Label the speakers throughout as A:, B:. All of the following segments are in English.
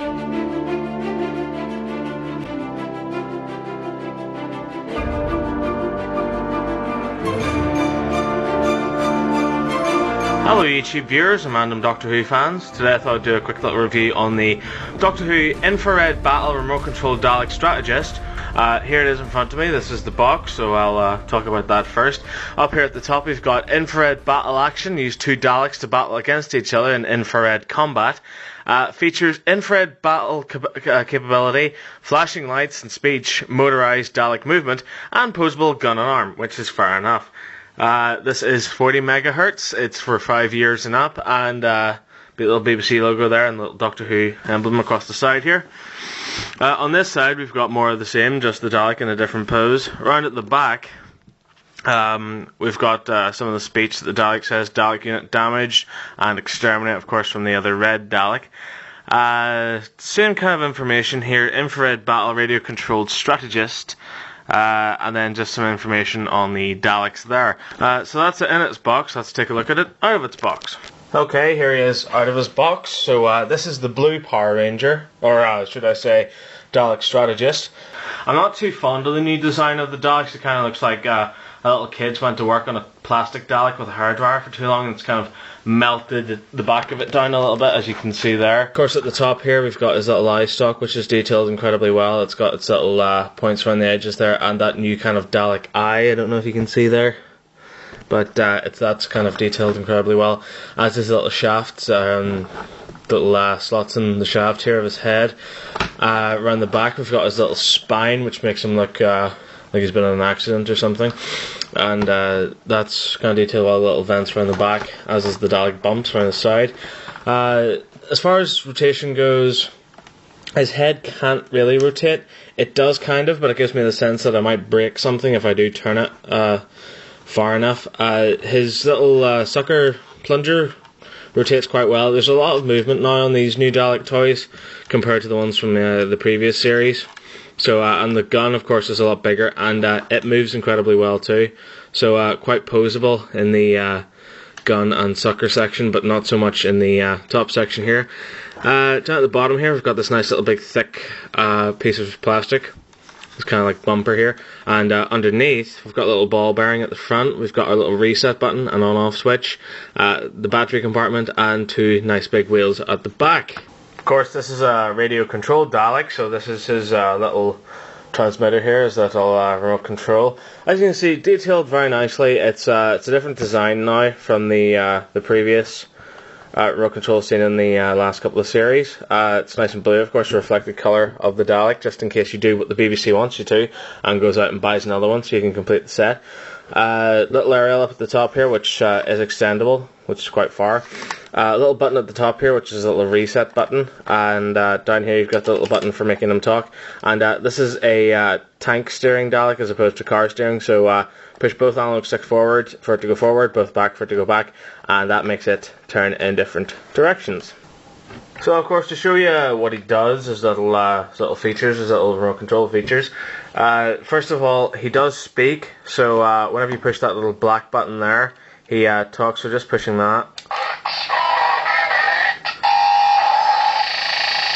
A: Hello YouTube viewers and random Doctor Who fans. Today I thought I'd do a quick little review on the Doctor Who Infrared Battle Remote Control Dalek Strategist. Here it is in front of me. This is the box, so I'll talk about that first. Up here at the top we've got Infrared Battle Action. Use 2 Daleks to battle against each other in infrared combat. Features infrared battle capability, flashing lights and speech, motorized Dalek movement, and posable gun and arm, which is fair enough. This is 40 megahertz, it's for 5 years and up, and little BBC logo there and the little Doctor Who emblem across the side here. On this side we've got more of the same, just the Dalek in a different pose. Around at the back we've got some of the speech that the Dalek says: Dalek unit damaged and exterminate, of course, from the other red Dalek. Same kind of information here: infrared battle radio controlled strategist. And then just some information on the Daleks there. So that's it in its box. Let's take a look at it out of its box. Okay, here he is out of his box. So this is the blue Power Ranger, or should I say Dalek Strategist. I'm not too fond of the new design of the Daleks. It kind of looks like a little kid's went to work on a plastic Dalek with a hairdryer for too long, and it's kind of melted the back of it down a little bit, as you can see there. Of course, at the top here we've got his little eye stalk, which is detailed incredibly well. It's got its little points around the edges there, and that new kind of Dalek eye, I don't know if you can see there, but that's kind of detailed incredibly well, as his little shafts, little slots in the shaft here of his head. Around the back we've got his little spine, which makes him look like he's been in an accident or something, and that's kind of detailed well, little vents around the back, as is the Dalek bumps around the side. As far as rotation goes, his head can't really rotate. It does kind of, but it gives me the sense that I might break something if I do turn it far enough. His little sucker plunger rotates quite well. There's a lot of movement now on these new Dalek toys compared to the ones from the previous series. So and the gun, of course, is a lot bigger, and it moves incredibly well too. So quite posable in the gun and sucker section, but not so much in the top section here. Down at the bottom here we've got this nice little big thick piece of plastic. It's kind of like bumper here, and underneath we've got a little ball bearing at the front. We've got our little reset button, an on-off switch, the battery compartment, and 2 nice big wheels at the back. Of course, this is a radio controlled Dalek, so this is his little transmitter here, is that all remote control. As you can see, detailed very nicely. It's a different design now from the previous remote control seen in the last couple of series. It's nice and blue, of course, the reflected colour of the Dalek, just in case you do what the BBC wants you to and goes out and buys another one so you can complete the set. Little aerial up at the top here, which is extendable, which is quite far. A little button at the top here, which is a little reset button, and down here you've got the little button for making them talk. And this is a tank steering Dalek as opposed to car steering, so push both analog sticks forward for it to go forward, both back for it to go back, and that makes it turn in different directions. So of course, to show you what he does, his little features, his little remote control features. First of all, he does speak, so whenever you push that little black button there, he talks, so just pushing that.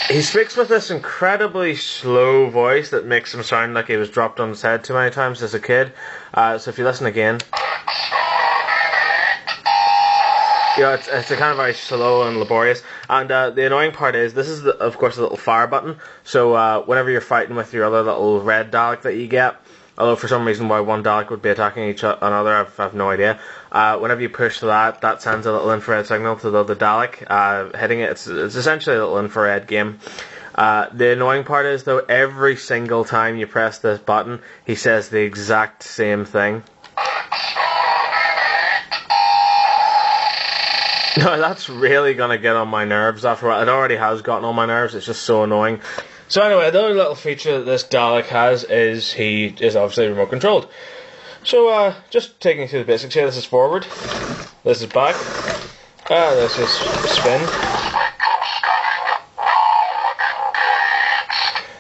A: He speaks with this incredibly slow voice that makes him sound like he was dropped on his head too many times as a kid. So if you listen again, it's a kind of very slow and laborious. And the annoying part is, this is, of course, a little fire button. So whenever you're fighting with your other little red Dalek that you get, although for some reason why one Dalek would be attacking each another, I have no idea. Whenever you push that sends a little infrared signal to the other Dalek, hitting it. It's essentially a little infrared game. The annoying part is, though, every single time you press this button, he says the exact same thing. No, that's really going to get on my nerves after a while. It already has gotten on my nerves, it's just so annoying. So anyway, the other little feature that this Dalek has is he is obviously remote controlled. So just taking you through the basics here. This is forward, this is back, this is spin.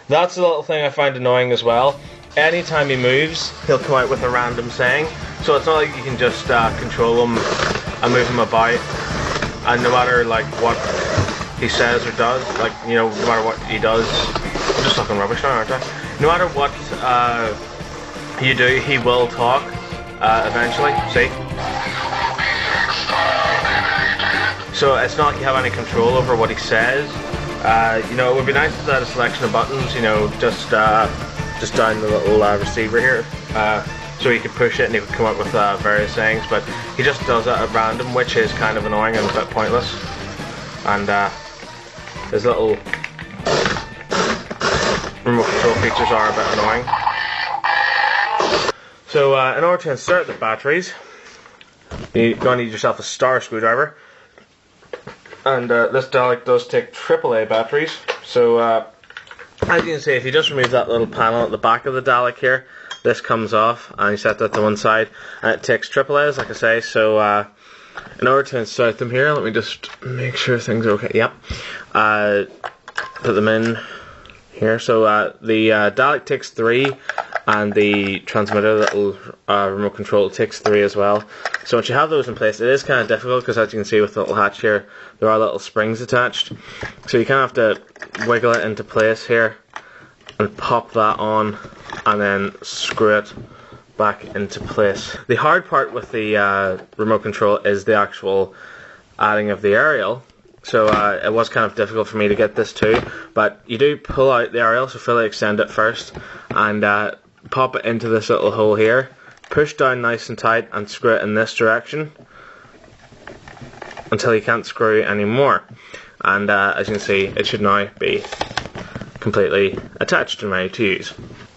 A: That's the little thing I find annoying as well. Anytime he moves, he'll come out with a random saying. So it's not like you can just control him and move him about. And no matter like what he says or does, like, you know, no matter what he does, I'm just talking rubbish now, aren't I? No matter what you do, he will talk eventually, see? So it's not like you have any control over what he says. You know, it would be nice if they had a selection of buttons, you know, just down the little receiver here, so he could push it and he would come up with various things, but he just does it at random, which is kind of annoying and a bit pointless. And his little remote control features are a bit annoying. So in order to insert the batteries, you're going to need yourself a star screwdriver. And this Dalek does take AAA batteries. So as you can see, if you just remove that little panel at the back of the Dalek here, this comes off and you set that to one side, and it takes AAAs, like I say. So in order to insert them here, let me just make sure things are okay. Yep. Put them in here. So the Dalek takes 3, and the transmitter, little remote control, takes 3 as well. So once you have those in place, it is kind of difficult because, as you can see with the little hatch here, there are little springs attached. So you kind of have to wiggle it into place here and pop that on, and then screw it back into place. The hard part with the remote control is the actual adding of the aerial. So it was kind of difficult for me to get this too, but you do pull out the aerial, so fully extend it first, and pop it into this little hole here, push down nice and tight and screw it in this direction until you can't screw anymore. And as you can see, it should now be completely attached and ready to use.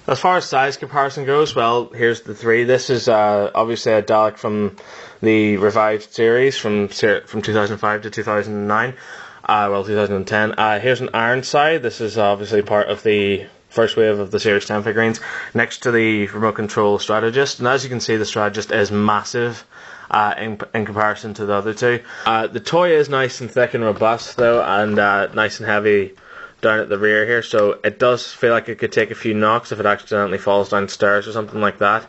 A: As far as size comparison goes, well, here's the 3. This is obviously a Dalek from the revived series from 2005 to 2009, well, 2010. Here's an Ironside. This is obviously part of the first wave of the Series 10 figurines, next to the remote control Strategist. And as you can see, the Strategist is massive in comparison to the other two. The toy is nice and thick and robust though, and nice and heavy down at the rear here, so it does feel like it could take a few knocks if it accidentally falls downstairs or something like that.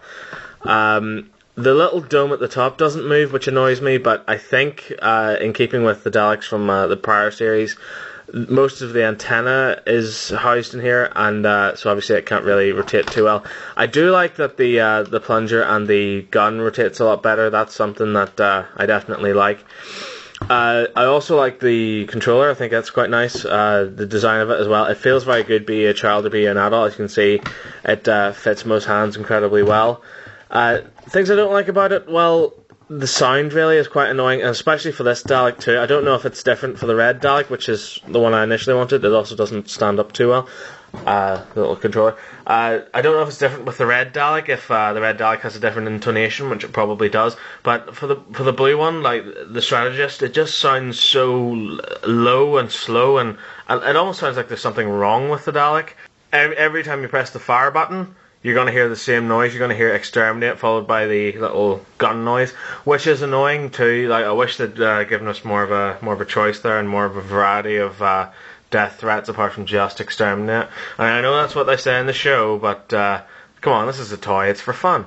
A: The little dome at the top doesn't move, which annoys me, but I think in keeping with the Daleks from the prior series, most of the antenna is housed in here, and so obviously it can't really rotate too well. I do like that the plunger and the gun rotates a lot better. That's something that I definitely like. I also like the controller. I think that's quite nice. The design of it as well. It feels very good, be a child or be an adult. As you can see, it fits most hands incredibly well. Things I don't like about it, well, the sound really is quite annoying, and especially for this Dalek too. I don't know if it's different for the red Dalek, which is the one I initially wanted. It also doesn't stand up too well, the little controller. I don't know if it's different with the red Dalek, if the red Dalek has a different intonation, which it probably does. But for the blue one, like the Strategist, it just sounds so low and slow, and it almost sounds like there's something wrong with the Dalek. Every time you press the fire button, you're going to hear the same noise. You're going to hear exterminate followed by the little gun noise, which is annoying too. Like, I wish they'd given us more of a choice there and more of a variety of death threats apart from just exterminate. And I know that's what they say in the show, but come on, this is a toy. It's for fun.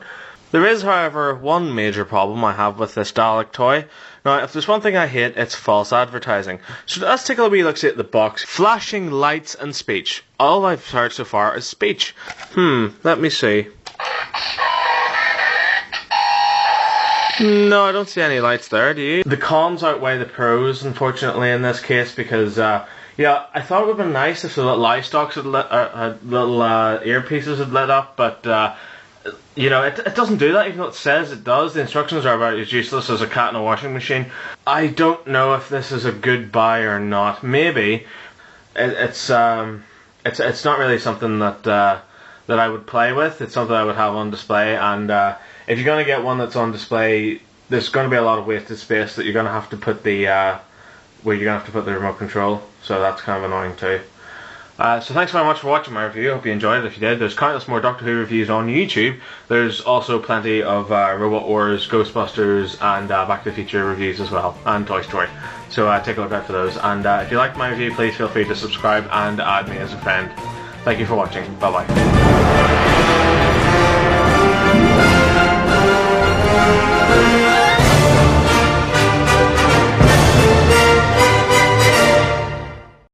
A: There is, however, one major problem I have with this Dalek toy. Now, if there's one thing I hate, it's false advertising. So let's take a wee look at the box. Flashing lights and speech. All I've heard so far is speech. Let me see. No, I don't see any lights there, do you? The cons outweigh the pros, unfortunately, in this case, because, yeah, I thought it would have been nice if the little eye stalks had little earpieces had lit up, but, you know, it doesn't do that, even though it says it does. The instructions are about as useless as a cat in a washing machine. I don't know if this is a good buy or not. Maybe. It's not really something that I would play with. It's something I would have on display, and if you're going to get one that's on display, there's going to be a lot of wasted space that you're going to have to put the where you're going to have to put the remote control, so that's kind of annoying too. So thanks very much for watching my review. I hope you enjoyed it. If you did, there's countless more Doctor Who reviews on YouTube. There's also plenty of Robot Wars, Ghostbusters, and Back to the Future reviews as well, and Toy Story. So take a look out for those. And if you liked my review, please feel free to subscribe and add me as a friend. Thank you for watching. Bye bye.